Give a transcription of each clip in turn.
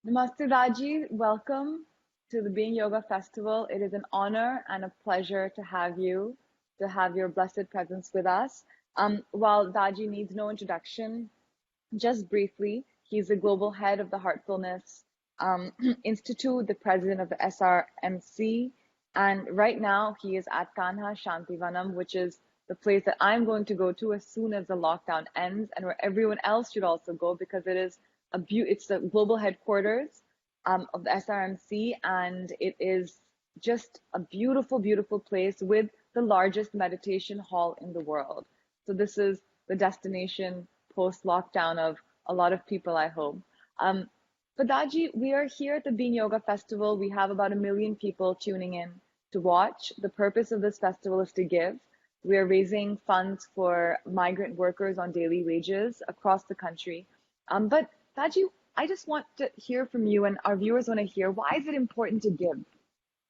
Namaste Raji, welcome to the Being Yoga Festival. It is an honor and a pleasure to have your blessed presence with us. While Daji needs no introduction, just briefly, he's the global head of the Heartfulness Institute, the president of the SRMC, and right now he is at Kanha Shantivanam, which is the place that I'm going to go to as soon as the lockdown ends, and where everyone else should also go because it's the global headquarters of the SRMC, and it is just a beautiful, beautiful place with the largest meditation hall in the world. So this is the destination post lockdown of a lot of people, I hope. Um, Fadaji, we are here at the Being Yoga Festival. We have about 1 million people tuning in to watch. The purpose of this festival is to give. We are raising funds for migrant workers on daily wages across the country. But Fadaji, I just want to hear from you, and our viewers want to hear, why is it important to give?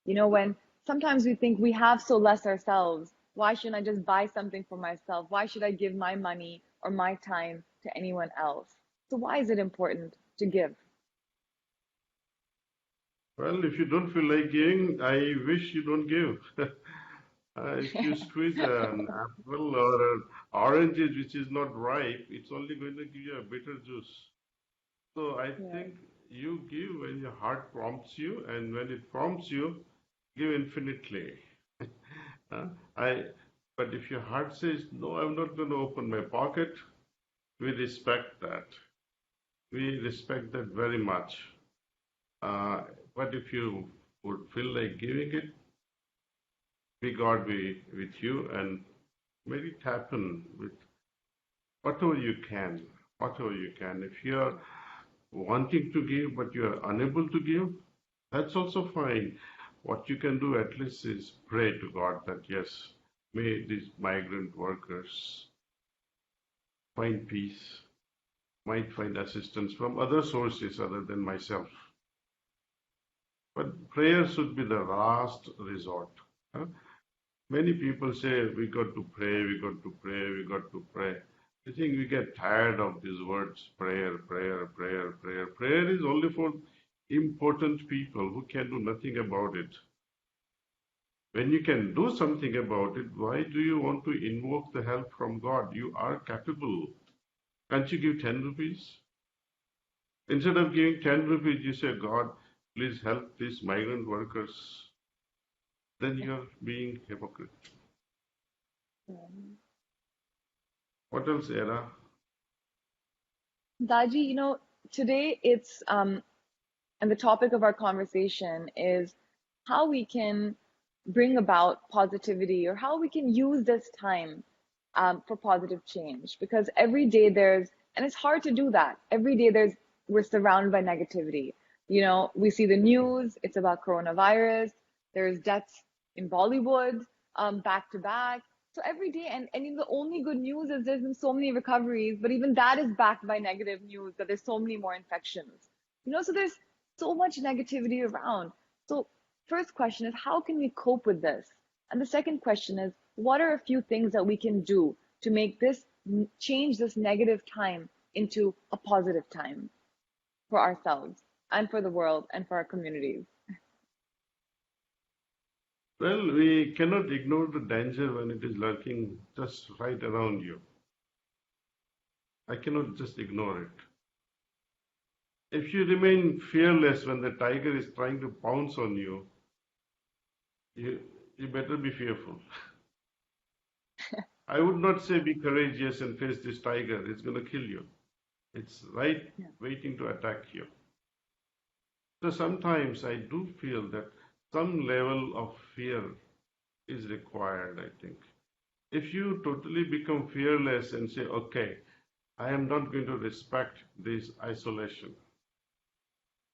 When sometimes we think we have so less ourselves, why shouldn't I just buy something for myself? Why should I give my money or my time to anyone else? So why is it important to give? Well, if you don't feel like giving, I wish you don't give. If you squeeze an apple or an orange which is not ripe, it's only going to give you a bitter juice. So I Yeah. think you give when your heart prompts you, and when it prompts you, give infinitely. Uh, I, but if your heart says, no, I'm not going to open my pocket, we respect that. We respect that very much. Uh, but if you would feel like giving it, may God be with you and may it happen with whatever you can, whatever you can. If you're wanting to give but you're unable to give, that's also fine. What you can do at least is pray to God that yes, may these migrant workers find peace, might find assistance from other sources other than myself. But prayer should be the last resort. Huh? Many people say we got to pray, we got to pray, we got to pray. I think we get tired of these words prayer, prayer, prayer, prayer. Prayer is only for important people who can do nothing about it. When you can do something about it, why do you want to invoke the help from God? You are capable. Can't you give 10 rupees? Instead of giving 10 rupees, you say, God, please help these migrant workers. Then you're being hypocrite. What else, Era? Daji, today and the topic of our conversation is how we can bring about positivity or how we can use this time for positive change. Because every day and it's hard to do that. Every day we're surrounded by negativity. We see the news, it's about coronavirus, there's deaths in Bollywood, back to back. So every day, and the only good news is there's been so many recoveries, but even that is backed by negative news that there's so many more infections. So there's so much negativity around. So, first question is, how can we cope with this? And the second question is, what are a few things that we can do to make this change this negative time into a positive time for ourselves and for the world and for our communities? Well, we cannot ignore the danger when it is lurking just right around you. I cannot just ignore it. If you remain fearless when the tiger is trying to pounce on you, you better be fearful. I would not say be courageous and face this tiger. It's going to kill you. It's right Yeah. waiting to attack you. So sometimes I do feel that some level of fear is required, I think. If you totally become fearless and say, okay, I am not going to respect this isolation.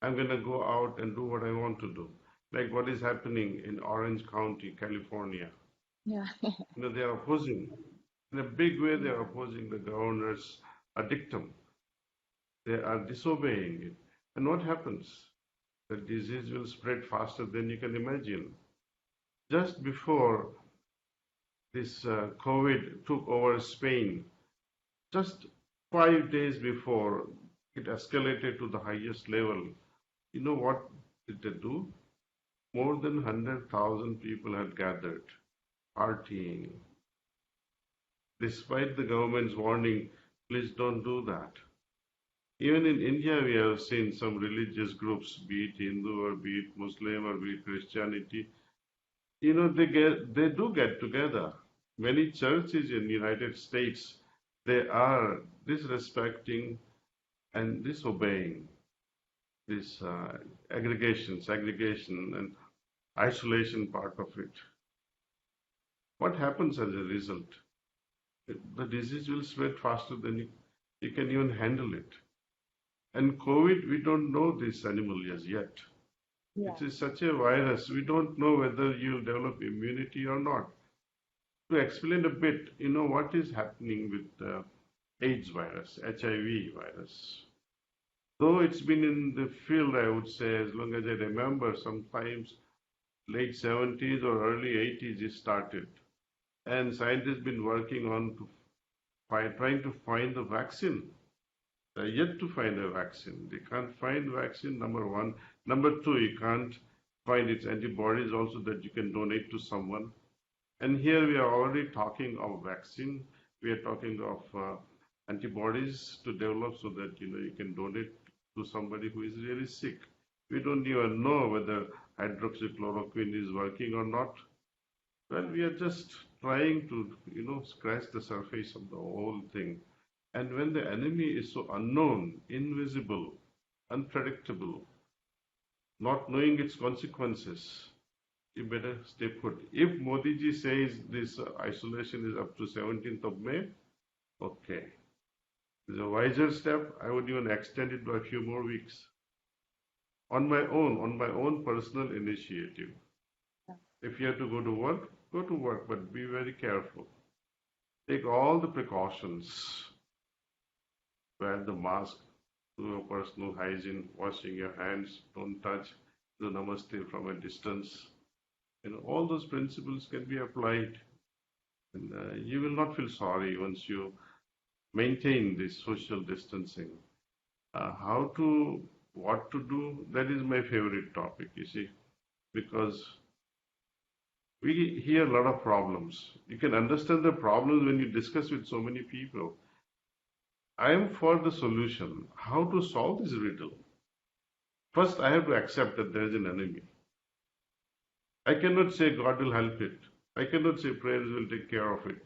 I'm going to go out and do what I want to do. Like what is happening in Orange County, California. Yeah. They are opposing, in a big way, they are opposing the governor's dictum. They are disobeying it. And what happens? The disease will spread faster than you can imagine. Just before this COVID took over Spain, just 5 days before it escalated to the highest level, You know what did they do? More than 100,000 people had gathered, partying, despite the government's warning, please don't do that. Even in India, we have seen some religious groups, be it Hindu or be it Muslim or be it Christianity, they do get together. Many churches in the United States, they are disrespecting and disobeying this aggregation, segregation, and isolation part of it. What happens as a result? The disease will spread faster than you can even handle it. And COVID, we don't know this animal as yet. Yeah. It is such a virus, we don't know whether you'll develop immunity or not. To explain a bit, what is happening with the AIDS virus, HIV virus. Though it's been in the field, I would say, as long as I remember, sometimes late 70s or early 80s it started. And scientists been working on trying to find the vaccine. They're yet to find a vaccine. They can't find vaccine, number one. Number two, you can't find its antibodies also that you can donate to someone. And here we are already talking of vaccine. We are talking of antibodies to develop so that you can donate to somebody who is really sick. We don't even know whether hydroxychloroquine is working or not. Well, we are just trying to scratch the surface of the whole thing. And when the enemy is so unknown, invisible, unpredictable, not knowing its consequences, you better stay put. If Modi ji says this isolation is up to 17th of May, okay. It's a wiser step. I would even extend it by a few more weeks. On my own personal initiative. If you have to go to work, but be very careful. Take all the precautions. Wear the mask, do your personal hygiene, washing your hands, don't touch, do namaste from a distance. All those principles can be applied, and you will not feel sorry once you maintain this social distancing. What to do, that is my favorite topic, you see, because we hear a lot of problems. You can understand the problems when you discuss with so many people. I am for the solution. How to solve this riddle? First, I have to accept that there is an enemy. I cannot say God will help it. I cannot say prayers will take care of it.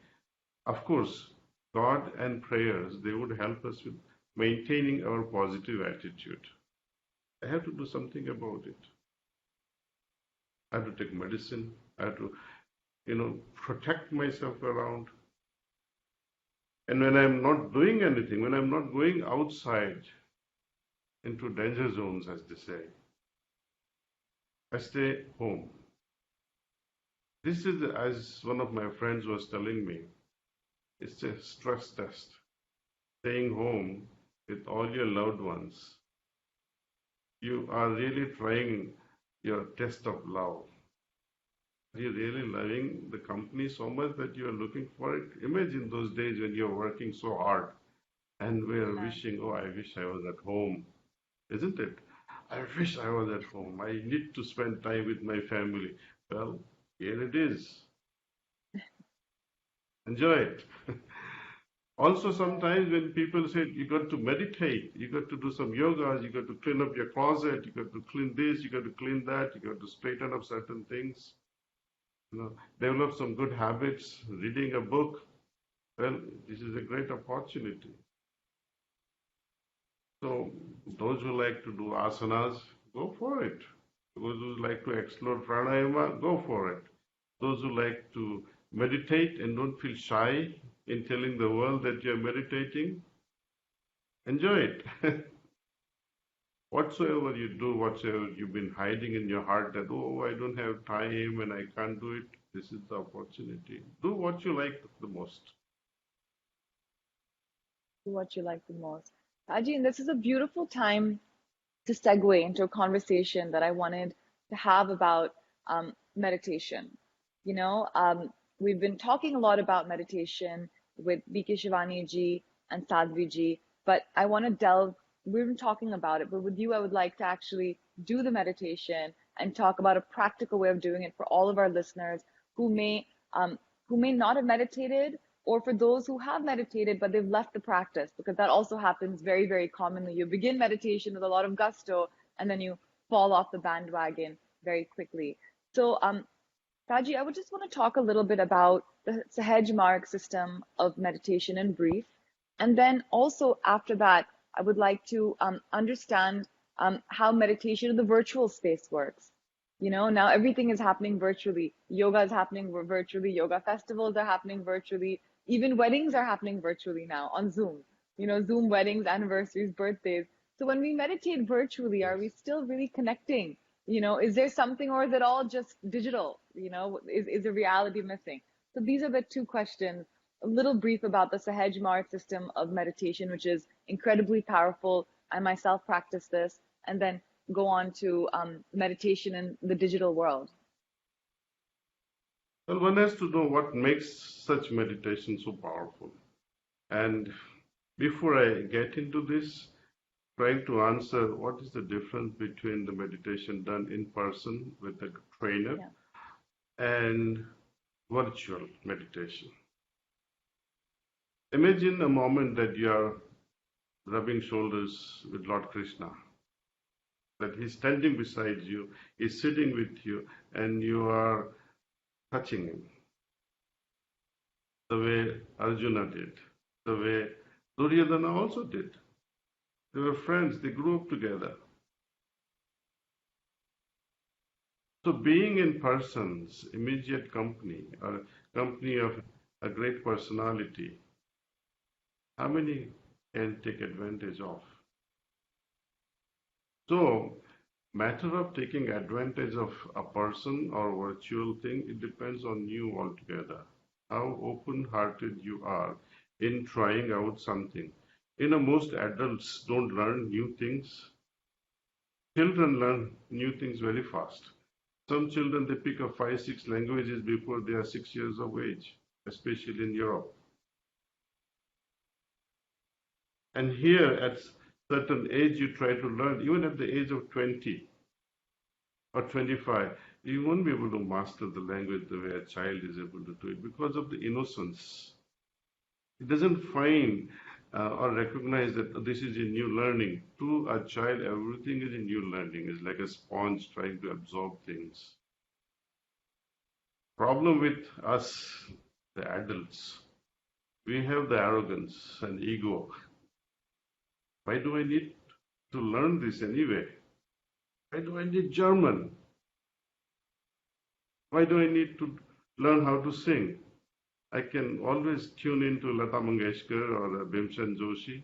Of course, God and prayers, they would help us with maintaining our positive attitude. I have to do something about it. I have to take medicine. I have to, protect myself around. And when I'm not doing anything, when I'm not going outside into danger zones, as they say, I stay home. This is, as one of my friends was telling me, it's a stress test. Staying home with all your loved ones, you are really trying your test of love. Are you really loving the company so much that you are looking for it? Imagine those days when you're working so hard and we're Yeah. wishing, oh, I wish I was at home, isn't it? I wish I was at home. I need to spend time with my family. Well, here it is. Enjoy it. Also, sometimes when people say you got to meditate, you got to do some yogas, you got to clean up your closet, you got to clean this, you got to clean that, you got to straighten up certain things, develop some good habits, reading a book. Well, this is a great opportunity. So, those who like to do asanas, go for it. Those who like to explore pranayama, go for it. Those who like to meditate and don't feel shy in telling the world that you're meditating, enjoy it. Whatsoever you do, whatsoever you've been hiding in your heart that, oh, I don't have time and I can't do it, this is the opportunity. Do what you like the most. What you like the most. Ajin, this is a beautiful time to segue into a conversation that I wanted to have about meditation. You know, we've been talking a lot about meditation with BK Shivani ji and Sadhvi ji, but I want to delve we've been talking about it, but with you, I would like to actually do the meditation and talk about a practical way of doing it for all of our listeners who may um, who may not have meditated, or for those who have meditated but they've left the practice, because that also happens very, very commonly. You begin meditation with a lot of gusto and then you fall off the bandwagon very quickly. So, Raji, I would just want to talk a little bit about the Sahaj Marg system of meditation in brief. And then also after that, I would like to understand how meditation in the virtual space works. You know, now everything is happening virtually. Yoga is happening virtually. Yoga festivals are happening virtually. Even weddings are happening virtually now on Zoom. You know, Zoom weddings, anniversaries, birthdays. So when we meditate virtually, are we Yes. still really connecting? You know, is there something, or is it all just digital? You know, is the reality missing? So these are the two questions. A little brief about the Sahaj Marg system of meditation, which is incredibly powerful. I myself practice this, and then go on to meditation in the digital world. Well, one has to know what makes such meditation so powerful. And before I get into this, trying to answer what is the difference between the meditation done in person with a trainer Yeah. and virtual meditation. Imagine a moment that you are rubbing shoulders with Lord Krishna, that he's standing beside you, he's sitting with you, and you are touching him the way Arjuna did, the way Duryodhana also did. They were friends, they grew up together. So being in person's immediate company or company of a great personality, how many can take advantage of? So matter of taking advantage of a person or virtual thing, it depends on you altogether. How open-hearted you are in trying out something. You know, most adults don't learn new things. Children learn new things very fast. Some children, they pick up five, six languages before they are 6 years of age, especially in Europe. And here, at certain age, you try to learn, even at the age of 20 or 25, you won't be able to master the language the way a child is able to do it because of the innocence. It doesn't find or recognize that this is a new learning. To a child, everything is a new learning. It's like a sponge trying to absorb things. Problem with us, the adults, we have the arrogance and ego. Why do I need to learn this anyway? Why do I need German? Why do I need to learn how to sing? I can always tune into Lata Mangeshkar or Bhimsen Joshi,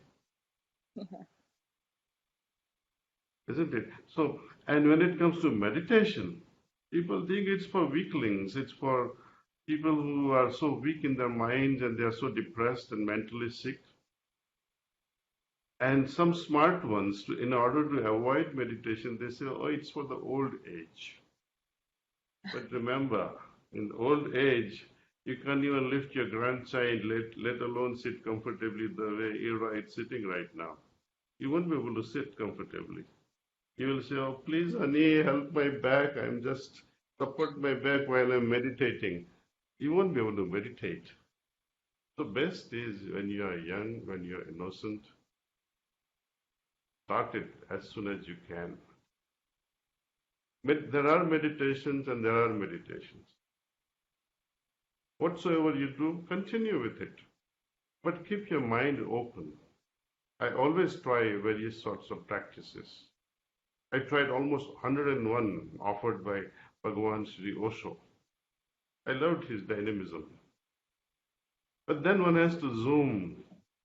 isn't it? So, and when it comes to meditation, people think it's for weaklings, it's for people who are so weak in their minds and they are so depressed and mentally sick. And some smart ones, in order to avoid meditation, they say, oh, it's for the old age. But remember, in old age, you can't even lift your grandchild, let alone sit comfortably the way Ira is sitting right now. You won't be able to sit comfortably. You will say, oh, please, honey, help my back. I'm just support my back while I'm meditating. You won't be able to meditate. So best is when you are young, when you're innocent, start it as soon as you can. There are meditations and there are meditations. Whatsoever you do, continue with it. But keep your mind open. I always try various sorts of practices. I tried almost 101 offered by Bhagavan Sri Osho. I loved his dynamism. But then one has to zoom,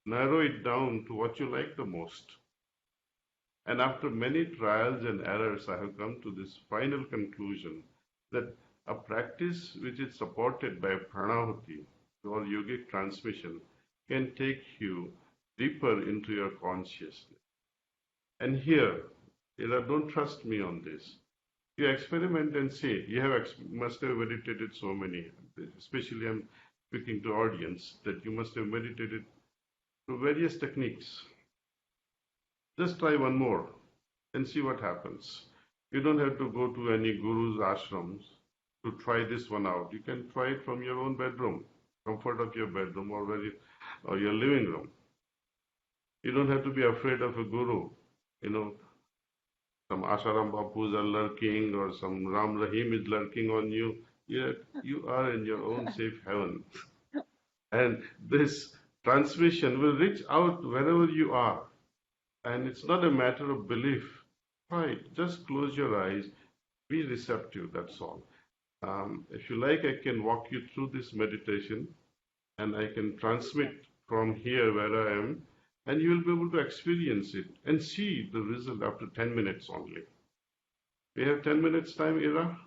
narrow it down to what you like the most. And after many trials and errors, I have come to this final conclusion that a practice which is supported by pranavati or yogic transmission can take you deeper into your consciousness. And here, don't trust me on this. You experiment and see. You must have meditated so many, especially I'm speaking to audience, that you must have meditated through various techniques. Just try one more and see what happens. You don't have to go to any guru's ashrams to try this one out. You can try it from your own bedroom, comfort of your bedroom or your living room. You don't have to be afraid of a guru. You know, some Asharam Bapus are lurking or some Ram Rahim is lurking on you. Yet you are in your own safe heaven. And this transmission will reach out wherever you are. And it's not a matter of belief. Right, just close your eyes, be receptive, that's all. If you like, I can walk you through this meditation and I can Yes. transmit from here where I am, and you will be able to experience it and see the result after 10 minutes only. We have 10 minutes time, Ira?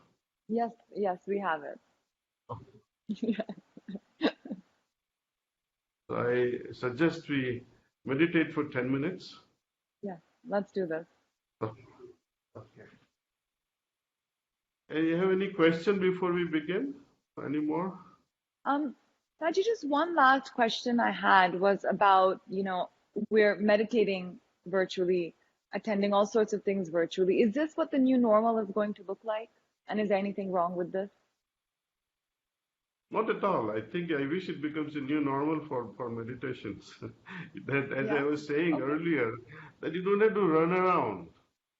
Yes, yes, we have it. So I suggest we meditate for 10 minutes. Yes, let's do this. Okay. And you have any question before we begin? Any more? Um, Taji, just one last question I had was about, we're meditating virtually, attending all sorts of things virtually. Is this what the new normal is going to look like? And is there anything wrong with this? Not at all. I think I wish it becomes a new normal for meditations. That, as I Yeah? was saying Okay. earlier, that you don't have to run around.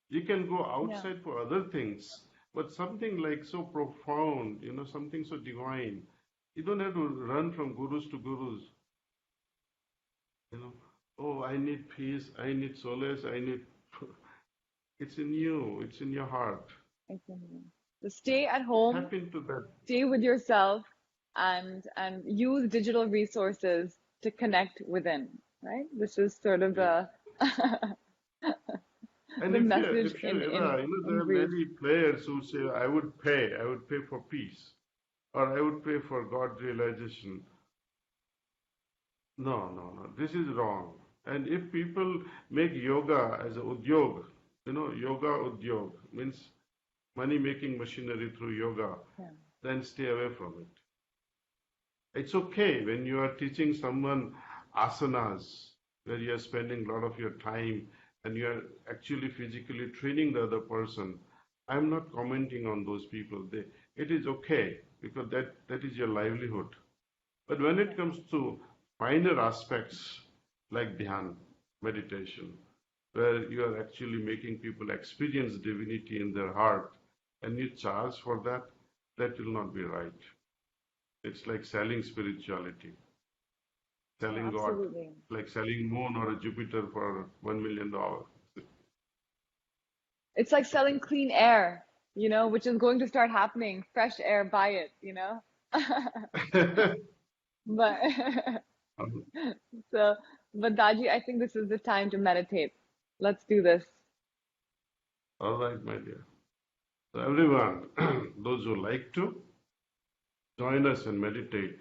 You can go Yeah. outside for other things, but something like so profound, something so divine, you don't have to run from gurus to gurus. You know, oh, I need peace, I need solace, I need. It's in you, it's in your heart. Exactly. So stay at home, Tap into that. stay with yourself, and use digital resources to connect within, right? This is sort of Yes. the And the if you message if you in ever, in there are brief. many players who say, I would pay for peace, or I would pay for God realization. No, no, no. This is wrong. And if people make yoga as a udyog, yoga udyog means money making machinery through yoga, Yeah. then stay away from it. It's okay when you are teaching someone asanas, where you are spending a lot of your time and you are actually physically training the other person. I'm not commenting on those people. It is okay because that is your livelihood. But when it Yeah. comes to finer aspects like dhyan, meditation, where you are actually making people experience divinity in their heart and you charge for that, that will not be right. It's like selling spirituality, No, selling God, absolutely. like selling moon or a Jupiter for $1 million. It's like selling clean air, which is going to start happening. Fresh air, buy it. But so, but Daji, I think this is the time to meditate. Let's do this. All right, my dear. So everyone, those who like to join us and meditate,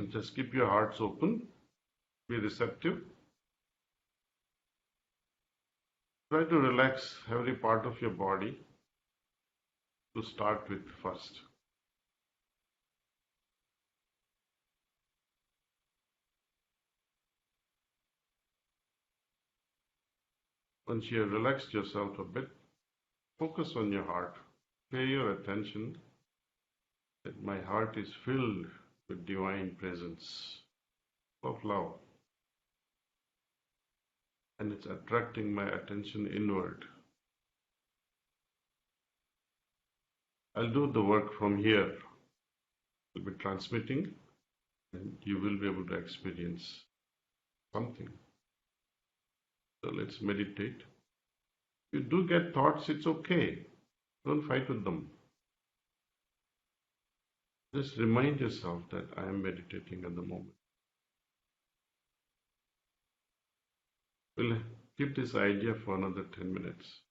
just keep your hearts open, be receptive, try to relax every part of your body to start with first. Once you have relaxed yourself a bit, focus on your heart. Pay your attention that my heart is filled with divine presence of love and it's attracting my attention inward. I'll do the work from here. I'll be transmitting and you will be able to experience something. So let's meditate. You do get thoughts, it's okay. Don't fight with them. Just remind yourself that I am meditating at the moment. We'll keep this idea for another 10 minutes.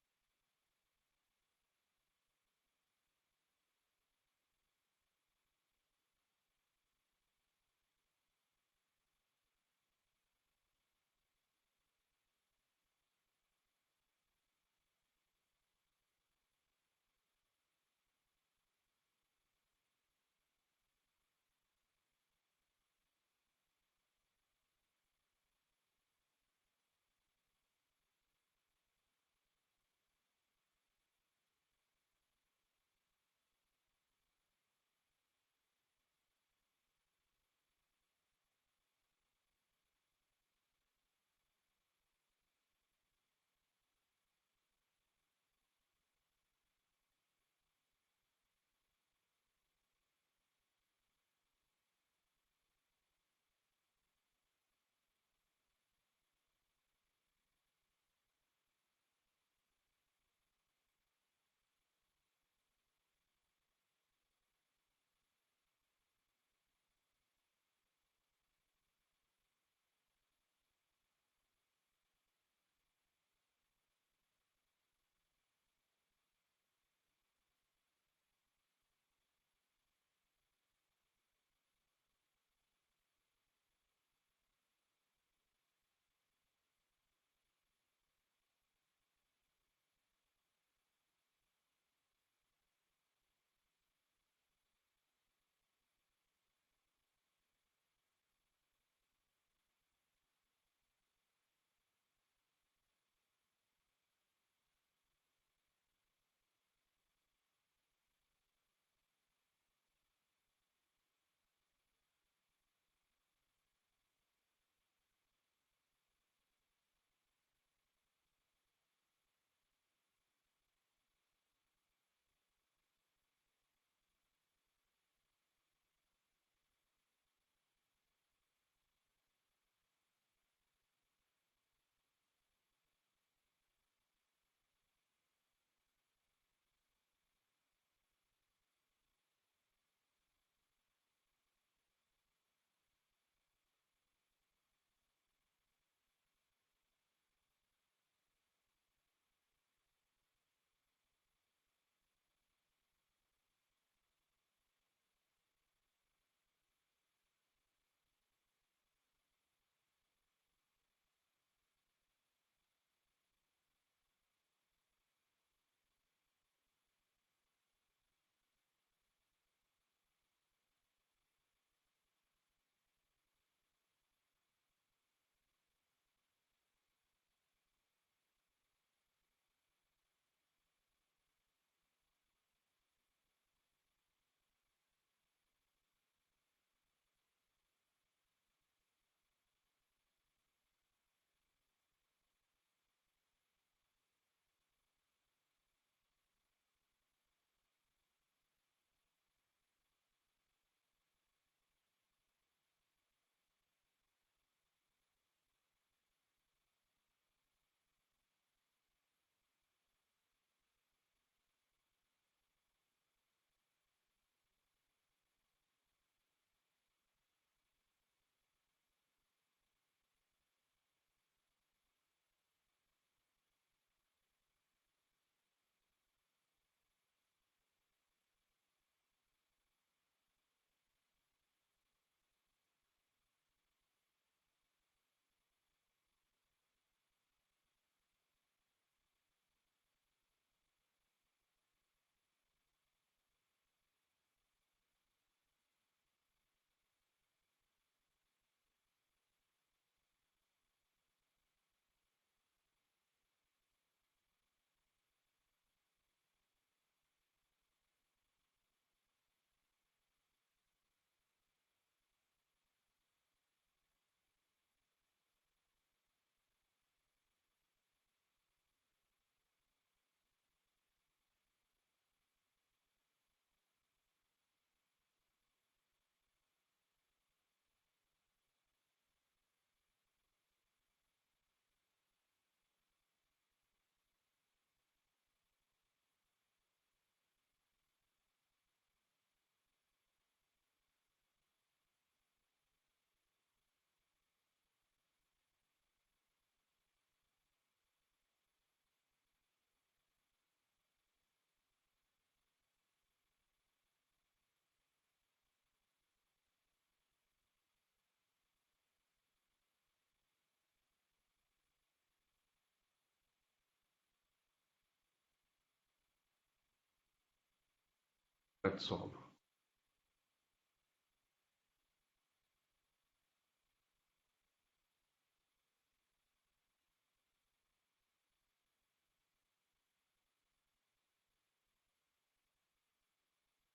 That's all.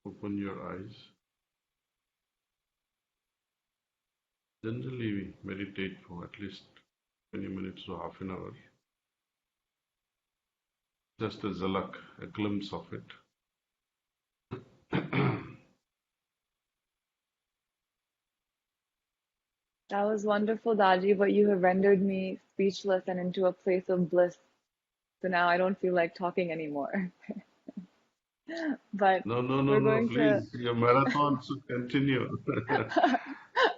Open your eyes. Generally, we meditate for at least 20 minutes to half an hour. Just a zalak, a glimpse of it. That was wonderful, Daji, but you have rendered me speechless and into a place of bliss. So now I don't feel like talking anymore. But No, no, no, we're no, going to please. Your marathon should continue.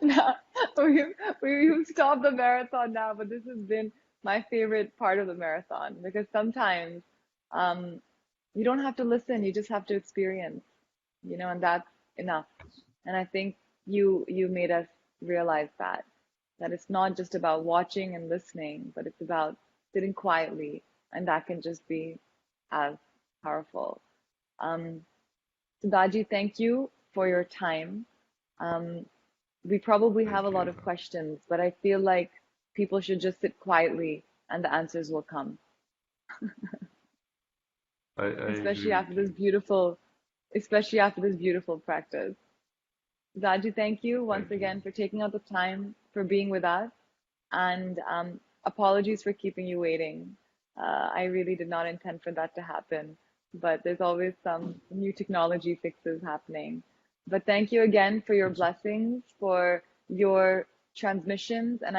now we've stopped the marathon now, but this has been my favorite part of the marathon because sometimes um, you don't have to listen, you just have to experience, and that's enough. And I think you made us realize that it's not just about watching and listening, but it's about sitting quietly, and that can just be as powerful. Um, so Daji, thank you for your time. Um, we probably have a Thank lot you. of questions, but I feel like people should just sit quietly and the answers will come, I especially agree after with this you. beautiful, especially after this beautiful practice. Zaju, thank you once Thank you. again for taking out the time for being with us, and apologies for keeping you waiting. I really did not intend for that to happen, but there's always some new technology fixes happening. But thank you again for your It's blessings, for your transmissions, and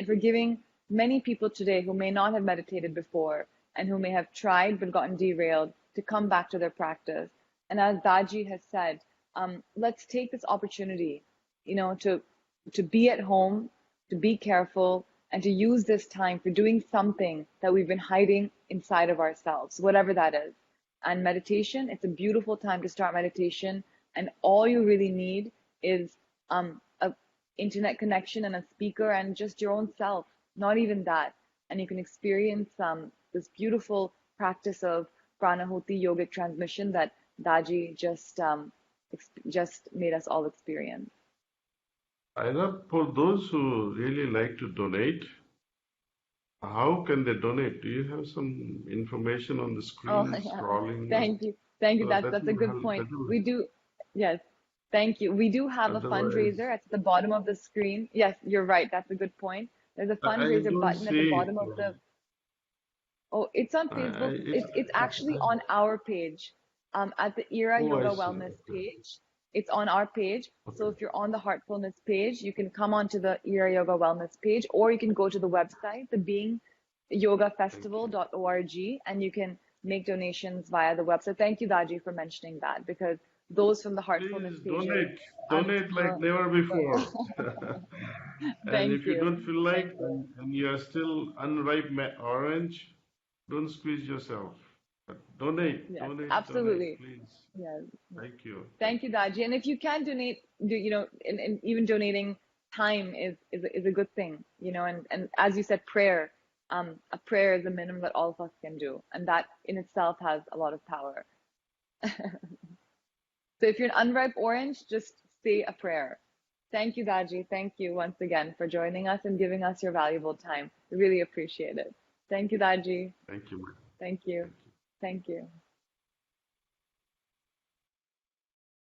for giving many people today who may not have meditated before and who may have tried but gotten derailed to come back to their practice. And as Daji has said, let's take this opportunity, to be at home, to be careful, and to use this time for doing something that we've been hiding inside of ourselves, whatever that is. And meditation, it's a beautiful time to start meditation. And all you really need is a internet connection and a speaker and just your own self, not even that. And you can experience this beautiful practice of pranahuti yogic transmission that Daji just made us all experience. either for those who really like to donate, how can they donate? Do you have some information on the Oh, screen yeah. scrolling? Thank you. Thank you. So That's a good point. that will, We do, yes. Thank you. We do have a otherwise, fundraiser at the bottom of the screen. Yes, you're right. That's a good point. There's a I fundraiser don't button at the see it. bottom of the. Oh, it's on Facebook. It's actually on our page, at the Ira oh, I Yoga see. Wellness Okay. page. It's on our page. So Okay. if you're on the Heartfulness page, you can come onto the Ira Yoga Wellness page, or you can go to the website, the Being Thank you. yogafestival.org, and you can make donations via the website. Thank you, Daji, for mentioning that because those from the Heartfulness Please pages donate. are Donate like the, never before. And thank if you you. don't feel like Thank you. and you are still unripe orange, don't squeeze yourself. But donate, Yes, donate, donate, absolutely. please. Yes. Thank you. Thank Thank you, you. Daji. And if you can donate, and even donating time is a good thing, and as you said, prayer, a prayer is the minimum that all of us can do, and that in itself has a lot of power. So if you're an unripe orange, just say a prayer. Thank you, Daji. Thank you once again for joining us and giving us your valuable time. We really appreciate it. Thank you, Daji. Thank you, man. Thank you. Thank you. Thank you.